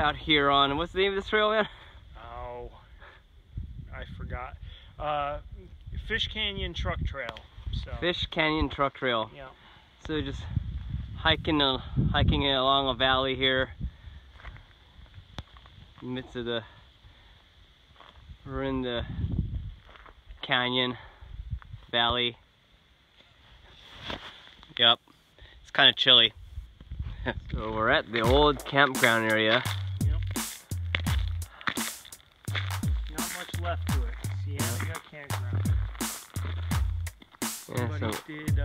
out here on, what's the name of this trail, man? Oh, I forgot. Fish Canyon Truck Trail. So. Fish Canyon Truck Trail. Yeah. So just hiking along a valley here. In the midst of we're in the canyon valley. Yep, it's kind of chilly. So we're at the old campground area. Yep. Not much left to it. See, yeah, we got campground. Yeah, Somebody did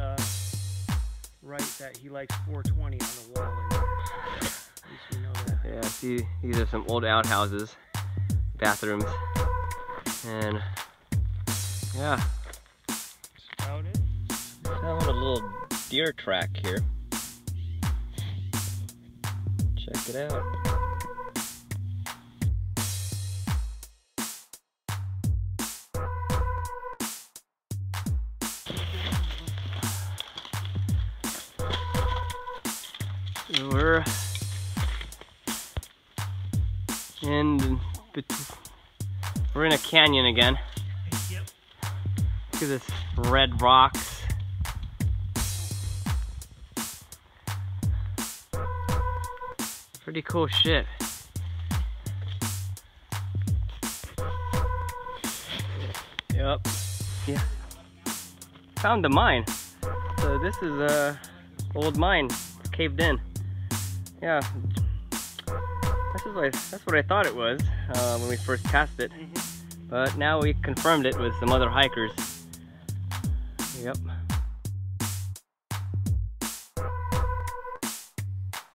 write that he likes 420 on the wall. At least we know that. Yeah, see, these are some old outhouses, bathrooms, and yeah. That's about it. Found a little deer track here. Check it out. We're in a canyon again. Yep. Look at this red rocks. Pretty cool shit. Yep. Yeah. Found the mine. So this is a old mine. It's caved in. Yeah. That's what I thought it was when we first passed it. But now we confirmed it with some other hikers. Yep.